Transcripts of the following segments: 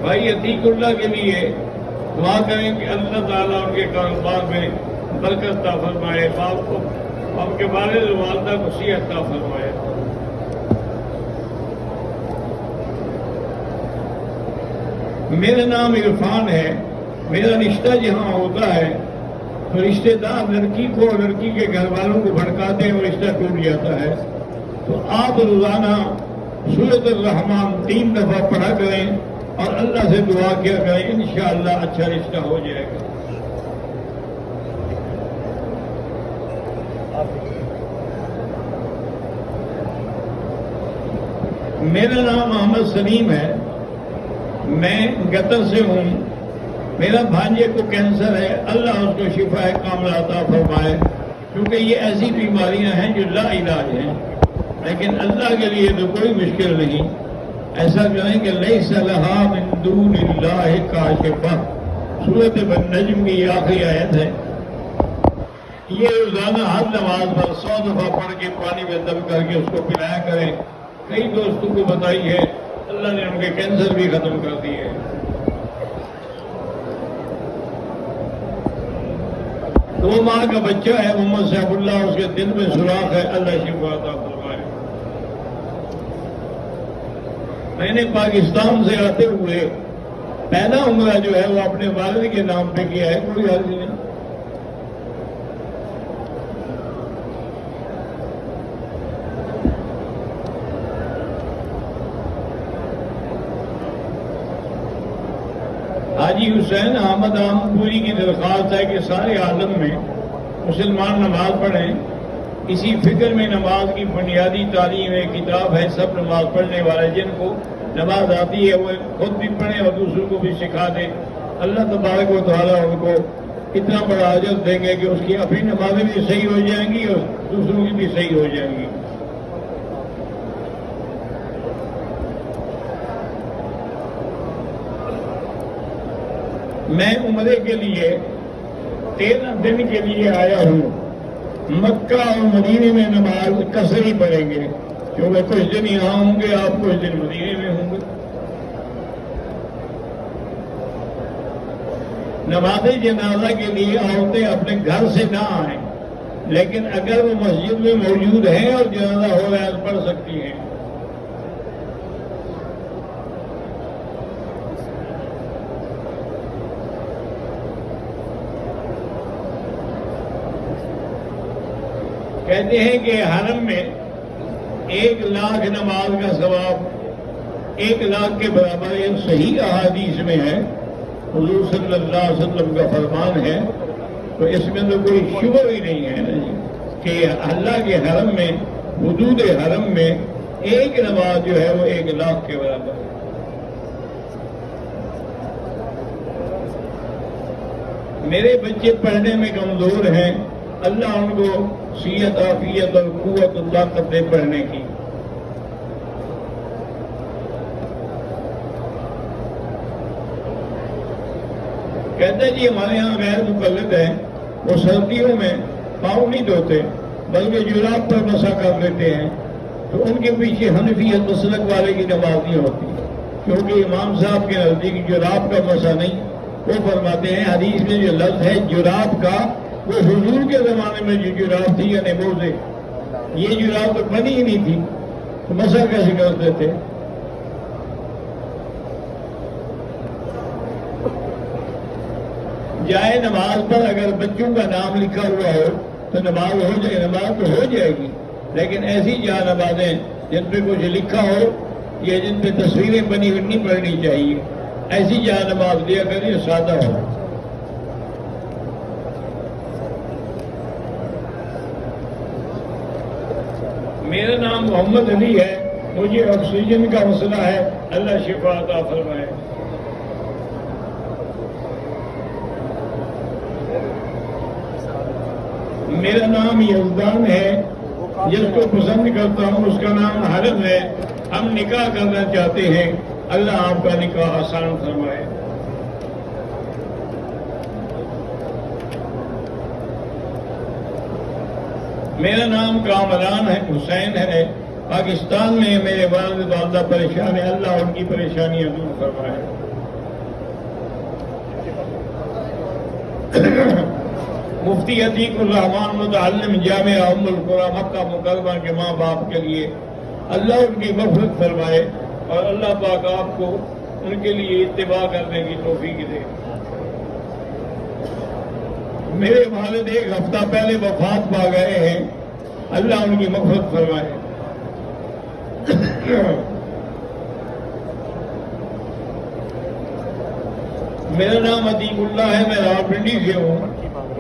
بھائی عتیق اللہ کے لیے دعا کریں کہ اللہ تعالیٰ ان کے کاروبار میں برکت عطا فرمائے، باپ کو آپ کے والد والدہ کو صحت عطا فرمائے۔ میرا نام عرفان ہے۔ میرا رشتہ جہاں ہوتا ہے تو رشتہ دار لڑکی کو اور لڑکی کے گھر والوں کو بھڑکاتے ہیں اور رشتہ ٹوٹ جاتا ہے۔ تو آپ روزانہ سورۃ الرحمن 3 دفعہ پڑھا کریں اور اللہ سے دعا کیا کریں، انشاءاللہ اچھا رشتہ ہو جائے گا۔ میرا نام محمد سلیم ہے، میں قطر سے ہوں۔ میرا بھانجے کو کینسر ہے، اللہ اس کو شفا کاملہ عطا فرمائے، کیونکہ یہ ایسی بیماریاں ہیں جو لا علاج ہیں، لیکن اللہ کے لیے تو کوئی مشکل نہیں۔ ایسا کریں کہ لیس لہا من دون اللہ کاشفہ، سورۃ النجم کی یہ آخری آیت ہے۔ یہ روزانہ ہر نماز پر 100 دفعہ پڑھ کے پانی میں دم کر کے اس کو پلایا کریں۔ کئی دوستوں کو بتائی ہے، اللہ نے ان کے کینسر بھی ختم کر دی ہے۔ 2 ماہ کا بچہ ہے محمد صاحب اللہ، اس کے دل میں سوراخ ہے، اللہ شفا عطا فرمائے۔ میں نے پاکستان سے آتے ہوئے پہلا عمرہ جو ہے وہ اپنے والد کے نام پہ کیا ہے، کوئی حرج نہیں۔ حاجی حسین احمد پوری کی درخواست ہے کہ سارے عالم میں مسلمان نماز پڑھیں۔ اسی فکر میں نماز کی بنیادی تعلیم ایک کتاب ہے، سب نماز پڑھنے والے جن کو نماز آتی ہے وہ خود بھی پڑھیں اور دوسروں کو بھی سکھا دیں۔ اللہ تبارک و تعالیٰ ان کو اتنا بڑا اجر دیں گے کہ اس کی اپنی نمازیں بھی صحیح ہو جائیں گی اور دوسروں کی بھی صحیح ہو جائیں گی۔ میں عمرے کے لیے 13 دن کے لیے آیا ہوں۔ مکہ اور مدینے میں نماز قصر ہی پڑھیں گے، کیونکہ کچھ دن یہاں ہوں گے، آپ کچھ دن مدینے میں ہوں گے۔ نماز جنازہ کے لیے عورتیں اپنے گھر سے نہ آئیں، لیکن اگر وہ مسجد میں موجود ہیں اور جنازہ ہو رہا ہے تو پڑھ سکتی ہیں۔ کہتے ہیں کہ حرم میں 1,00,000 نماز کا ثواب 1,00,000 کے برابر، یہ صحیح احادیث میں ہے، حضور صلی اللہ علیہ وسلم کا فرمان ہے، تو اس میں تو کوئی شبہ ہی نہیں ہے نا جی کہ اللہ کے حرم میں، حدود حرم میں ایک نماز جو ہے وہ 1,00,000 کے برابر ہے۔ میرے بچے پڑھنے میں کمزور ہیں، اللہ ان کو صحت عافیت اور قوت اللہ طاقت دے پڑھنے کی۔ کہتے جی ہمارے یہاں غیر مقلد ہیں، وہ سردیوں میں پاؤں نہیں دھوتے بلکہ جراب پر مسا کر لیتے ہیں، تو ان کے پیچھے حنفیت مسلک والے کی نماز نہیں ہوتی، کیونکہ امام صاحب کے نزدیک جراب کا مسا نہیں۔ وہ فرماتے ہیں حدیث میں جو لفظ ہے جراب کا، وہ حضور کے زمانے میں جو جراب تھی یعنی موزے، یہ جراب تو بنی ہی نہیں تھی، تو مسا کیسے کرتے تھے؟ جائے نماز پر اگر بچوں کا نام لکھا ہوا ہو تو نماز ہو جائے، نماز تو ہو جائے گی، لیکن ایسی جا نمازیں جن پہ کچھ لکھا ہو یا جن پہ تصویریں بنی ہوئی نہیں پڑھنی چاہیے، ایسی جا نماز دیا کریں سادہ ہو۔ میرا نام محمد علی ہے، مجھے آکسیجن کا مسئلہ ہے، اللہ شفا عطا فرمائے۔ میرا نام یزدان ہے، جس کو پسند کرتا ہوں اس کا نام حارث ہے، ہم نکاح کرنا چاہتے ہیں، اللہ آپ کا نکاح آسان فرمائے۔ میرا نام کامران ہے، حسین ہے، پاکستان میں میرے والد والدہ پریشان ہے، اللہ ان کی پریشانیاں دور فرمائے۔ مفتی عتیق الرحمان متعلم جامعہ ام القری مکہ مکرمہ کے ماں باپ کے لیے اللہ ان کی مغفرت فرمائے اور اللہ پاک آپ کو ان کے لیے اتباع کرنے کی توفیق دے۔ میرے والد ایک ہفتہ پہلے وفات پا گئے ہیں، اللہ ان کی مغفرت فرمائے۔ میرا نام عتیق اللہ ہے، میں راولپنڈی سے ہوں۔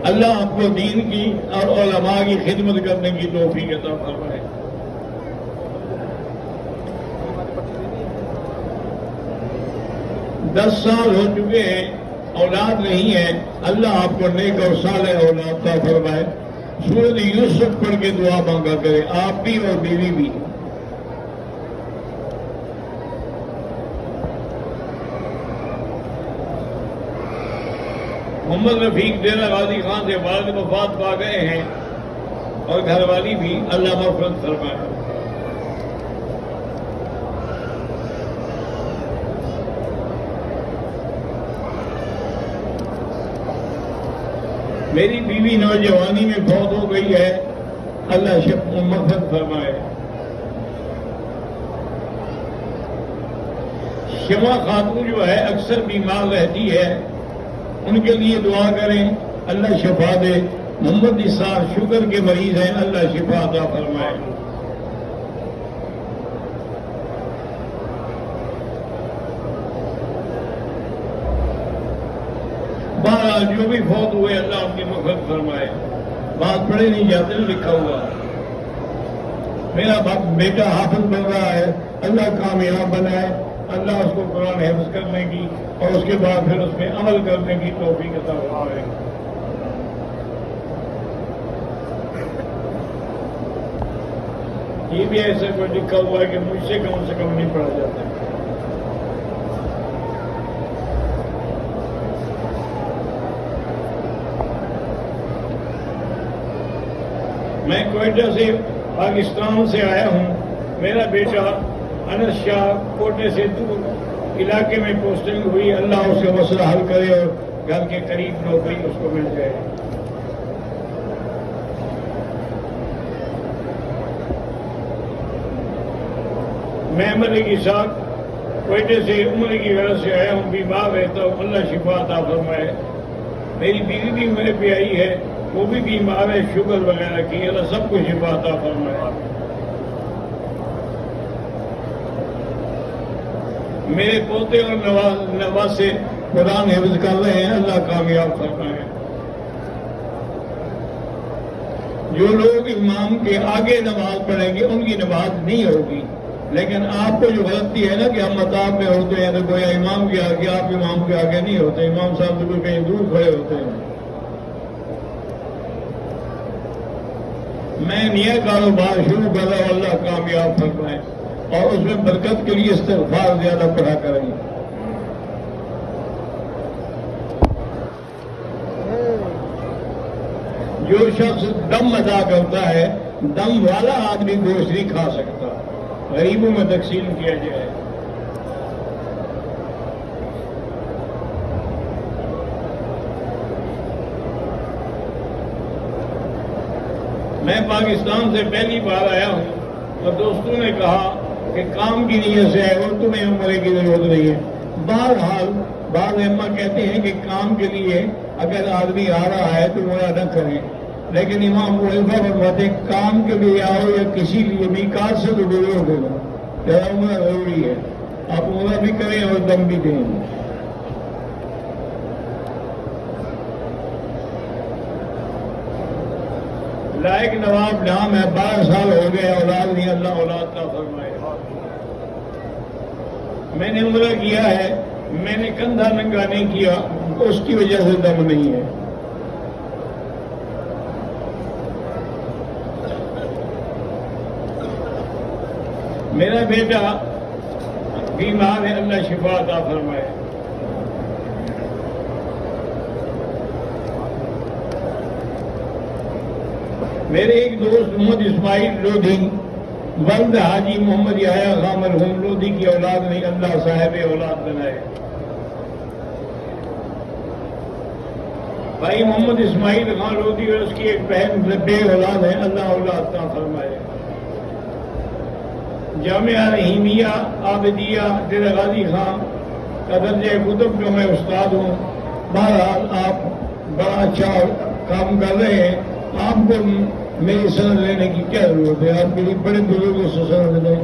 اللہ آپ کو دین کی اور علماء کی خدمت کرنے کی توفیق عطا فرمائے۔ 10 سال ہو چکے ہیں، اولاد نہیں ہے، اللہ آپ کو نیک اور صالح اولاد عطا فرمائے۔ سورۃ یوسف پڑھ کے دعا مانگا کرے، آپ بھی اور بیوی بھی۔ محمد رفیق ڈیرہ غازی خان سے والد وفات پا گئے ہیں اور گھر والی بھی، اللہ مغفرت فرمائے۔ میری بیوی نوجوانی میں فوت ہو گئی ہے، اللہ مغفرت فرمائے۔ شمع خاتون جو ہے اکثر بیمار رہتی ہے، ان کے لیے دعا کریں، اللہ شفا دے۔ محمد نثار شوگر کے مریض ہیں، اللہ شفا عطا فرمائے۔ بہرحال جو بھی فوت ہوئے اللہ ان کی مغفرت فرمائے۔ بات پڑھے نہیں جاتے، لکھا ہوا میرا بیٹا حافظ بن رہا ہے، اللہ کامیاب بنائے، اللہ اس کو قرآن حفظ کرنے کی اور اس کے بعد پھر اس میں عمل کرنے کی توفیق عطا فرمائے۔ یہ بھی ایسے کوئی لکھا ہوا ہے کہ مجھ سے کم نہیں پڑھا جاتا۔ میں کوئٹہ سے پاکستان سے آیا ہوں، میرا بیٹا انس شاہ کوٹے سے دور علاقے میں پوسٹنگ ہوئی، اللہ اس کا مسئلہ حل کرے اور گھر کے قریب نوکری اس کو مل جائے۔ میں عمرے کے ساتھ کوئٹے سے عمرے کی غرض سے آیا ہوں، بیمار رہتا ہوں، اللہ شفا عطا فرمائے۔ میری بیوی بھی میرے پہ آئی ہے، وہ بھی بیمار ہے، شوگر وغیرہ کی، اللہ سب کو شفا عطا فرمائے۔ میرے پوتے اور نواز سے قرآن حفظ کر رہے ہیں، اللہ کامیاب فرمائے۔ جو لوگ امام کے آگے نماز پڑھیں گے ان کی نماز نہیں ہوگی، لیکن آپ کو جو غلطی ہے نا کہ ہم مطاب میں ہوتے ہیں تو گویا امام کے آگے، آپ امام کے آگے نہیں ہوتے، امام صاحب بالکل کہیں دور کھڑے ہوتے ہیں۔ میں نیا کاروبار شروع کر رہا ہوں، اللہ کامیاب فرمائے اور اس میں برکت کے لیے استغفار زیادہ پڑھا کریں۔ جو شخص دم ادا کرتا ہے، دم والا آدمی گوشت نہیں کھا سکتا، غریبوں میں تقسیم کیا جائے۔ میں پاکستان سے پہلی بار آیا ہوں تو دوستوں نے کہا کہ کام کی نیت سے آئے اور تمہیں عمرے کی ضرورت نہیں ہے۔ بہرحال بعض علماء کہتے ہیں کہ کام کے لیے اگر آدمی آ رہا ہے تو عمرہ نہ کریں، لیکن امام ابو حنیفہ فرماتے ہیں کام کے لیے آؤ یا کسی لیے میقات سے تو دور ہو گئے، ذرا عمرہ ضروری ہے، آپ عمرہ بھی کریں اور دم بھی دیں۔ لائق نواب نام ہے، 12 سال ہو گئے، اولاد نہیں، اللہ اولاد کا فرمائے۔ میں نے عمرہ کیا ہے، میں نے کندھا ننگا نہیں کیا، اس کی وجہ سے دم نہیں ہے۔ میرا بیٹا بیمار ہے، اللہ شفا عطا فرمائے۔ میرے ایک دوست محمد اسماعیل لودھی، ولد حاجی محمد یحییٰ خان مرحوم لودھی کی اولاد نہیں، اللہ صاحب اولاد بنائے۔ بھائی محمد اسماعیل خان لودھی اور اس کی ایک بہن بے اولاد ہے، اللہ اولاد عطا فرمائے۔ جامعہ رحیمیہ عابدیہ ڈیرہ غازی خان کا درجہ کتب جو میں استاد ہوں۔ بہرحال آپ بڑا اچھا کام کر رہے ہیں، آپ کو میری سند لینے کی کیا ضرورت ہے؟ آپ میری بڑے بزرگوں سے سند لیں۔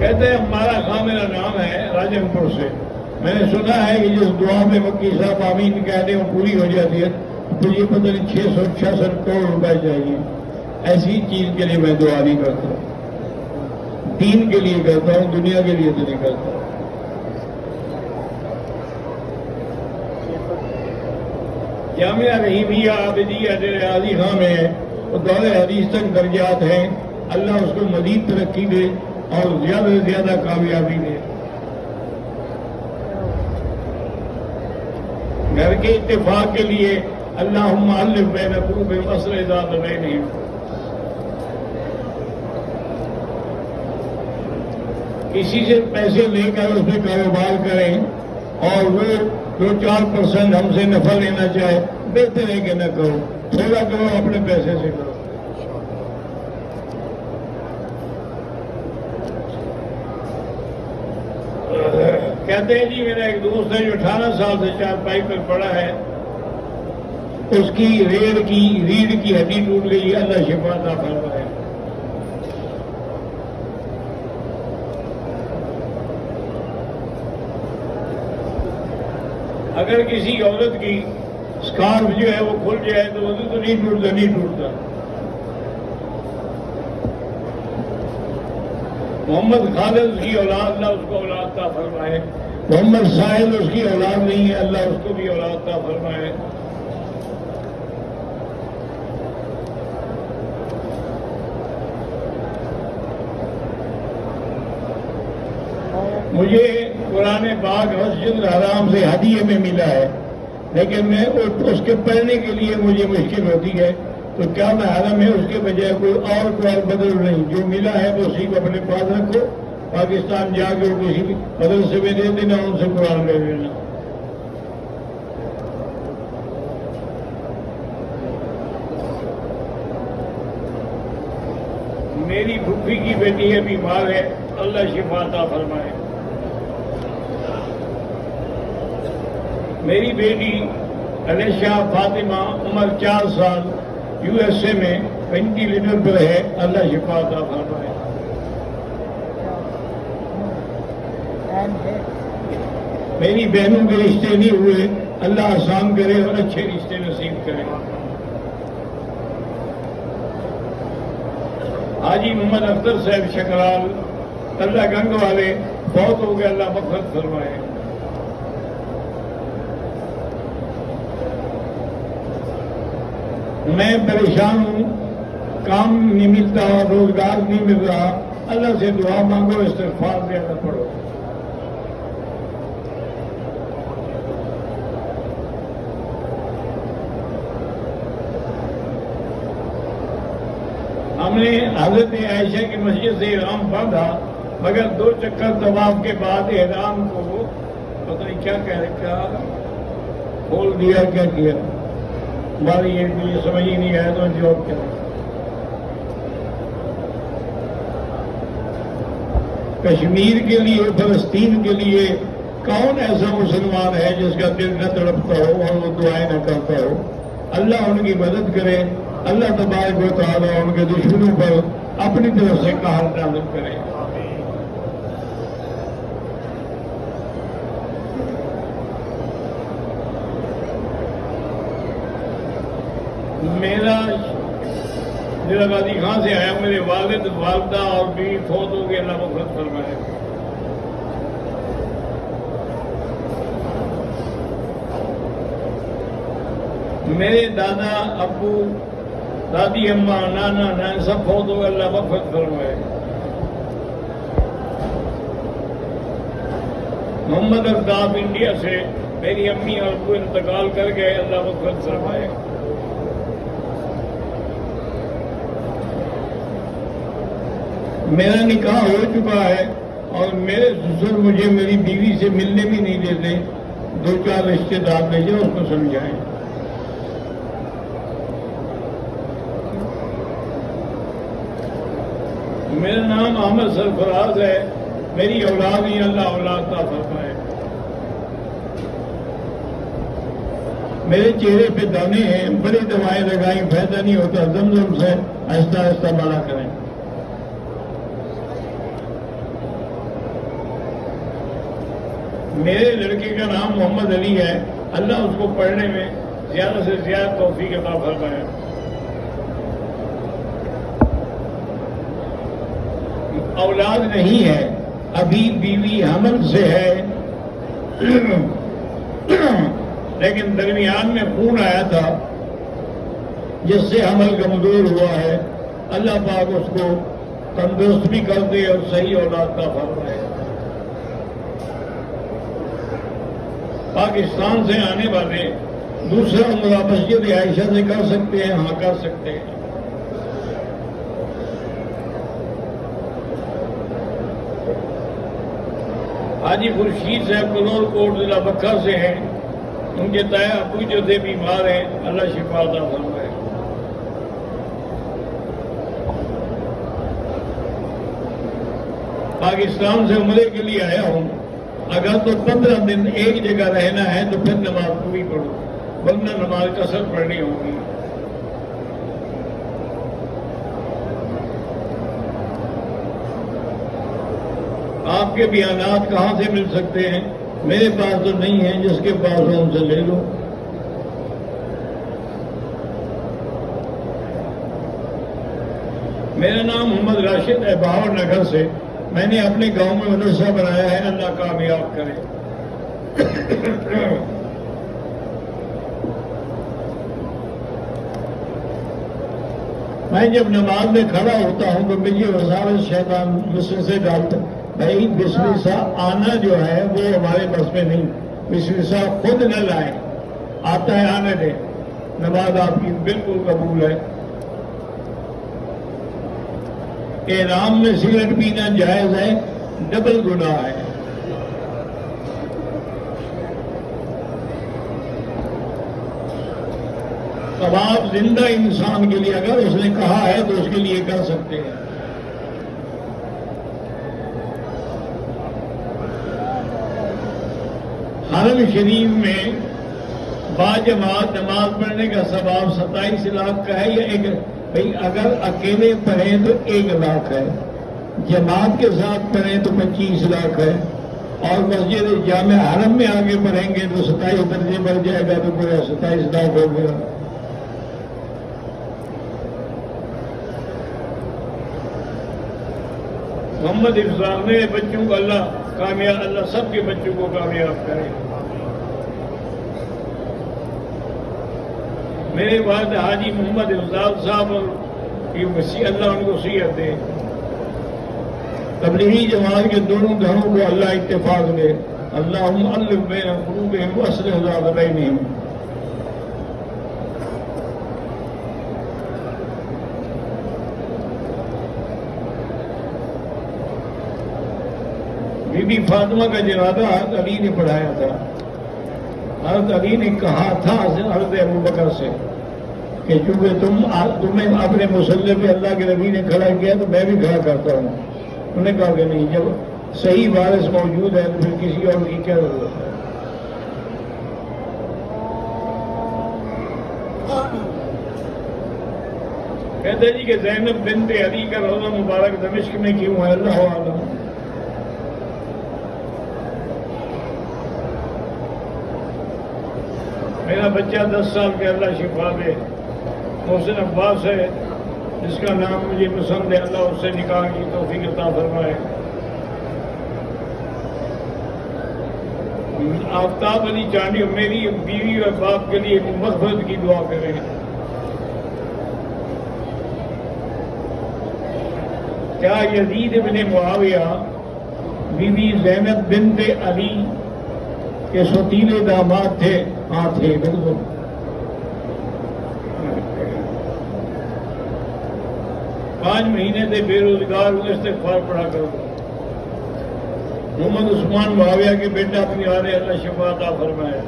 کہتے ہیں ہمارا خان میرا نام ہے راجن پور سے۔ میں نے سنا ہے کہ جس دعا میں مکی صاحب آمین کہتے ہیں وہ پوری ہو جاتی ہے، تو یہ پتہ نہیں 666 کروڑ روپے چاہیے۔ ایسی چیز کے لیے میں دعا نہیں کرتا، دین کے لیے کرتا ہوں، دنیا کے لیے تو نہیں کرتا۔ جامعہ رحیمیہ عابدیہ ڈیرہ غازی خان میں وہ دور حدیث تک درجات ہیں، اللہ اس کو مزید ترقی دے اور زیادہ سے زیادہ کامیابی دے۔ گھر کے اتفاق کے لیے اللہم الف بین قلوبہم واصلح ذات بینہم۔ کسی سے پیسے لے کر اس میں کاروبار کریں اور وہ 2-4% ہم سے نفع لینا چاہے، بہتر ہے کہ نہ کرو، تھوڑا کرو، اپنے پیسے سے کرو۔ کہتے ہیں جی میرا ایک دوست ہے جو 18 سال سے چارپائی پر پڑا ہے، اس کی ریڑھ کی ہڈی ٹوٹ گئی، اللہ شفا عطا فرمائے۔ اگر کسی عورت کی اسکارف جو ہے وہ کھل جائے تو وضو تو نہیں ٹوٹتا۔ محمد خالد اس کی اولاد، اللہ اس کو اولاد عطا فرمائے۔ محمد ساحل اس کی اولاد نہیں ہے، اللہ اس کو بھی اولاد عطا فرمائے۔ مجھے قرآن پاک مسجد الحرام سے ہدیے میں ملا ہے، لیکن میں اس کے پڑھنے کے لیے مجھے مشکل ہوتی ہے، تو کیا میں حرم ہے اس کے بجائے کوئی اور قرآن بدل نہیں، جو ملا ہے وہ اسی کو اپنے پاس رکھو، پاکستان جا کے کسی مدرسے میں دے دینا، ان سے قرآن لے لینا۔ میری پھوپھی کی بیٹی ہے، بیمار ہے، اللہ شفا عطا فرمائے۔ میری بیٹی علیشہ فاطمہ عمر 4 سال USA میں وینٹیلیٹر پر ہے، اللہ شفا عطا فرمائے۔ میری بہنوں کے رشتے نہیں ہوئے، اللہ آسان کرے اور اچھے رشتے نصیب کرے۔ حاجی محمد اختر صاحب شکرال اللہ گنگ والے بہت ہو گئے، اللہ مغفرت فرمائے۔ میں پریشان ہوں، کام نہیں ملتا، روزگار نہیں مل رہا، اللہ سے دعا مانگو، استغفار زیادہ پڑھو۔ ہم نے حضرت عائشہ کی مسجد سے احرام باندھا، مگر 2 چکر طواف کے بعد احرام کو پتہ نہیں کیا کھول دیا، کیا کیا ہماری یہ سمجھ ہی نہیں آیا، تو جواب کیا۔ کشمیر کے لیے، فلسطین کے لیے کون ایسا مسلمان ہے جس کا دل نہ تڑپتا ہو اور وہ دعائیں نہ کرتا ہو؟ اللہ ان کی مدد کرے، اللہ تبارک و تعالیٰ ان کے دشمنوں پر اپنی طرف سے قہر نازل کرے۔ میرا ڈیرہ غازی خان سے آیا، میرے والد والدہ اور بیوی فوت ہو گئے، اللہ مغفرت فرمائے۔ میرے دادا ابو دادی اماں نانا نان سب فوت ہو گئے، اللہ مغفرت فرمائے۔ محمد الطاف انڈیا سے میری امی اور ابو انتقال کر گئے، اللہ مغفرت فرمائے۔ میرا نکاح ہو چکا ہے اور میرے سسر مجھے میری بیوی سے ملنے بھی نہیں دیتے. 2-4 رشتے دار بھیجے, اس کو سمجھائیں. میرا نام احمد سرفراز ہے. میری اولاد ہی اللہ اولاد عطا فرمائے. میرے چہرے پہ دانے ہیں, بڑی دوائیں لگائیں, فائدہ نہیں ہوتا. زمزم سے آہستہ آہستہ بڑا کریں. میرے لڑکے کا نام محمد علی ہے. اللہ اس کو پڑھنے میں زیادہ سے زیادہ توفیق عطا فرمائے. اولاد نہیں ہے, ابھی بیوی حمل سے ہے, لیکن درمیان میں خون آیا تھا جس سے حمل کمزور ہوا ہے. اللہ پاک اس کو تندرست بھی کر دے اور صحیح اولاد کا فرمائے. پاکستان سے آنے والے دوسرا عمرہ مسجد عائشہ سے کر سکتے ہیں؟ ہاں کر سکتے ہیں. حاجی خورشید صاحب کلور کوٹ ضلع بکھا سے ہیں. ان کے تایا ابو جو تھے بیمار ہیں, اللہ شفا عطا فرمائے. پاکستان سے عمرے کے لیے آیا ہوں. اگر تو 15 دن ایک جگہ رہنا ہے تو پھر نماز پوری پڑھو, ورنہ نماز قصر پڑھنی ہوگی. آپ کے بیانات کہاں سے مل سکتے ہیں؟ میرے پاس تو نہیں ہے, جس کے پاس ہو ان سے لے لو. میرا نام محمد راشد ہے, بہاور نگر سے. میں نے اپنے گاؤں میں مدرسہ بنایا ہے, اللہ کامیاب کرے. میں جب نماز میں کھڑا ہوتا ہوں تو مجھے وساوس شیطان وسوسے ڈالتا. بھائی وسوسہ آنا جو ہے وہ ہمارے بس میں نہیں. وسوسہ خود نہ لائیں, آتا ہے آنے دیں. نماز آپ کی بالکل قبول ہے. احرام میں سگریٹ پینا جائز ہے, ڈبل گناہ ہے. طواف زندہ انسان کے لیے اگر اس نے کہا ہے تو اس کے لیے کر سکتے ہیں. حرم شریف میں باجماعت نماز پڑھنے کا ثواب 27 لاکھ کا ہے یا ایک؟ بھائی اگر اکیلے پڑھیں تو 1 لاکھ ہے, جماعت کے ساتھ پڑھیں تو 25 لاکھ ہے, اور مسجد جامع حرم میں آگے پڑھیں گے تو 27 درجے بڑھ جائے گا تو پورا 27 لاکھ ہو گیا. محمد افضال نے بچوں کو اللہ کامیاب, اللہ سب کے بچوں کو کامیاب کرے. میرے والد حاجی محمد افضال صاحب کی وسیع اللہ ان کو صحت دے. تبلیغی جماعت کے دونوں گھروں کو اللہ اتفاق دے. اللہم الف بین قلوبہم واصلح ذات بینہم. بی بی فاطمہ کا جنازہ حضرت علی نے پڑھایا تھا. حضرت علی نے کہا تھا حضرت ابوبکر سے کہ چونکہ تمہیں اپنے مصلی پہ اللہ کے نبی نے کھڑا کیا تو میں بھی کھڑا کرتا ہوں. انہوں نے کہا کہ نہیں, جب صحیح وارث موجود ہے تو پھر کسی اور کی کیا ضرورت ہے. کہتے جی کہ زینب بنت علی کا روزہ مبارک دمشق میں کیوں ہے, اللہ عالم. میرا بچہ 10 سال کے اللہ شفا دے. محسن عباس ہے جس کا نام مجھے پسند ہے, اللہ اس سے نکاح کی توفیق عطا فرمائے. آفتاب علی چانڈی میری بیوی اور باپ کے لیے مغفرت کی دعا کریں. کیا یزید ابن معاویہ بی بی زینب بنت علی کے سوتیلے داماد تھے؟ ہاں تھے, بالکل. 5 مہینے سے بے روزگار ہوں، استغفار پڑھا کرو۔ محمد عثمان معاویہ کے بیٹا اپنی آرے اللہ شفا عطا فرمائے۔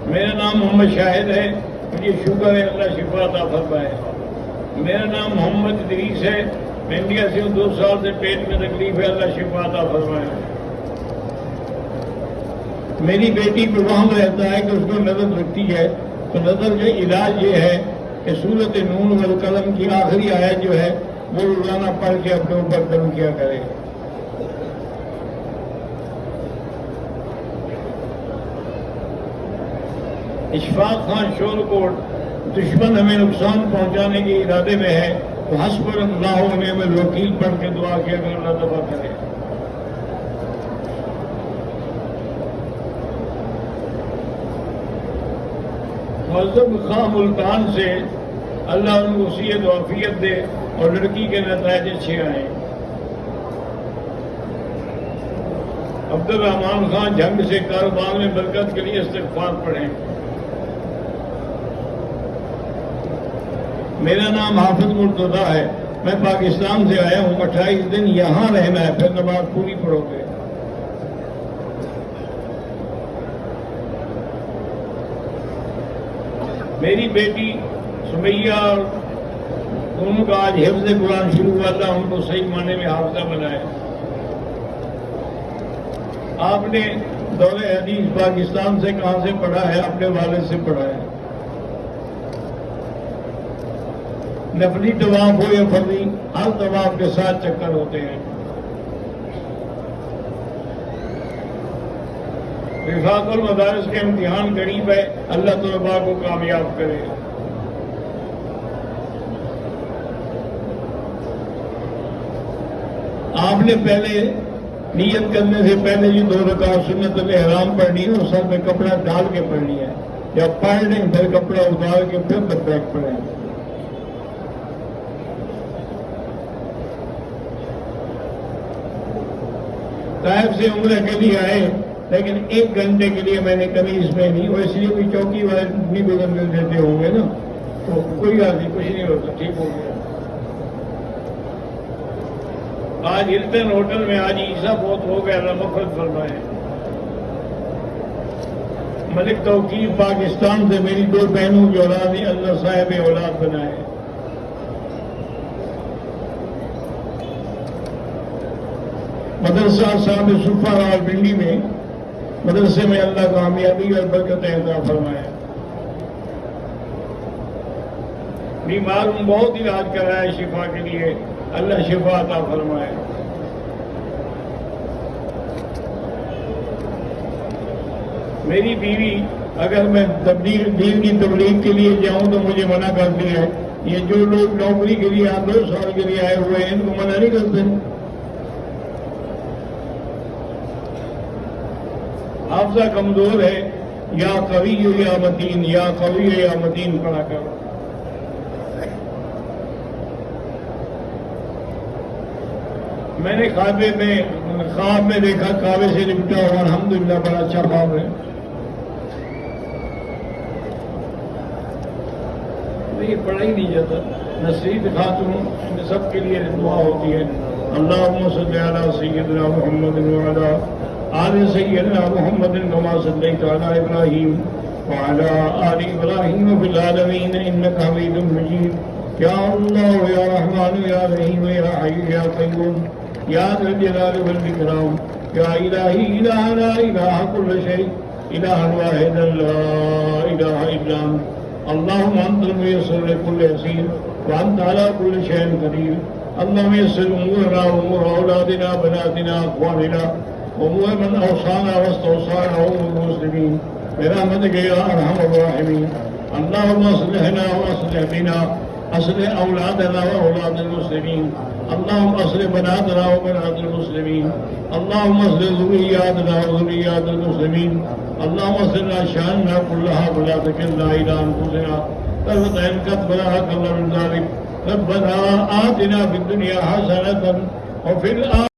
میرا نام محمد شاہد ہے، مجھے شوگر ہے، اللہ شفا عطا فرمائے۔ میرا نام محمد ادریس ہے، میں انڈیا سے ہوں، 2 سال سے پیٹ میں تکلیف ہے، اللہ شفا عطا فرمائے۔ میری بیٹی پہ وہاں رہتا ہے کہ اس کو نظر لگتی ہے، تو نظر کا علاج یہ ہے کہ سورۃ نون والقلم کی آخری آیت جو ہے وہ روزانہ پڑھ کے اپنے اوپر کرم کیا کرے۔ اشفاق خان شور کوٹ، دشمن ہمیں نقصان پہنچانے کے ارادے میں ہے تو حسبنا اللہ و نعم الوکیل پڑھ کے دعا کیا کر اللہ تباہ کرے۔ مذہب خواہ ملتان سے اللہ ان کو صحت و عافیت دے اور لڑکی کے نتائج اچھے آئیں۔ عبد الرحمان خان جنگ سے کاروبار میں برکت کے لیے استغفار پڑھیں۔ میرا نام حافظ مرتضیٰ ہے، میں پاکستان سے آیا ہوں، 28 دن یہاں رہنا ہے، پھر نماز پوری پڑھو گے۔ میری بیٹی سمیہ اور دونوں کا آج حفظ قرآن شروع ہوا تھا، ان کو صحیح معنی میں حافظہ بنائے۔ آپ نے دور حدیث پاکستان سے کہاں سے پڑھا ہے؟ اپنے والد سے پڑھا ہے۔ نفلی طواف ہو یا فرضی، ہر طواف کے ساتھ چکر ہوتے ہیں۔ وفاق المدارس کے امتحان قریب ہے، اللہ طلباء کو کامیاب کرے۔ آپ نے پہلے نیت کرنے سے پہلے یہ 2 رکعت سنت الاحرام پڑھنی ہے اور سر میں کپڑا ڈال کے پڑھنی ہے۔ جب پڑھ لیں پھر کپڑا اتار کے پھر بیک پڑھیں۔ طائف سے عمرہ کے لیے آئے، لیکن 1 گھنٹے کے لیے میں نے قمیض میں نہیں، وہ اس لیے بھی چوکی والے نہیں بدل دیتے ہوں گے نا، تو کوئی بات نہیں، کچھ نہیں ہوتا، ٹھیک ہو گیا۔ آج ہلٹن ہوٹل میں آج عیسیٰ بہت ہو گیا، اللہ مغفرت فرمائے۔ ملک توقیر پاکستان سے میری 2 بہنوں کی اولاد ہے، اللہ صاحب اولاد بنائے۔ مدرسہ صاحب صفا راولپنڈی میں مدرسے میں اللہ کامیابی اور برکت عطا فرمائے۔ بیمار ہوں، بہت علاج کرایا شفا کے لیے، اللہ شفا عطا فرمائے۔ میری بیوی اگر میں دین کی تبلیغ کے لیے جاؤں تو مجھے منع کرتی ہے۔ یہ جو لوگ نوکری کے لیے 2 سال کے لیے آئے ہوئے ہیں ان کو منع نہیں کرتے۔ حافظہ کمزور ہے، یا قوی یا متین، یا قوی یا متین پڑھا کر۔ میں نے خواب میں دیکھا کعبے سے لپٹا ہوا، الحمدللہ بڑا اچھا خواب ہے۔ یہ پڑھا ہی نہیں جاتا۔ نصیب خاتون سب کے لیے دعا ہوتی ہے۔ اللہم صلی علی سیدنا محمد وعلی آل سیدنا محمد كما صليت على إبراهيم وعلى آل إبراهيم في العالمين إنك حميد مجيد۔ یا اللہ یا رحمان یا رحیم یا حی یا قیوم یا ذا الجلال والإکرام یا الہی الہ لا الہ کل شیء الہ واحد لا الہ الا انت۔ اللہم انت المیسر لكل عسیر وانت على كل شيء قدیر۔ اللہم یسر امورنا وامور اولادنا بناتنا اخواننا وامور من اوصانا واستوصانا وامور المسلمین برحمتک یا ارحم الراحمین۔ اللہم اصلحنا واصلح بنا، اصلح اولادنا واولاد المسلمین، اللہم اصلح بناتنا وبنات المسلمین، اللہم اصلح ذریاتنا وذریات المسلمین، اللہم اصلح شاننا كلها ولا تكلنا الى انفسنا طرفة عين قد بلغك الله من ذلك۔ ربنا آتنا في الدنيا حسنة وفي الآخرة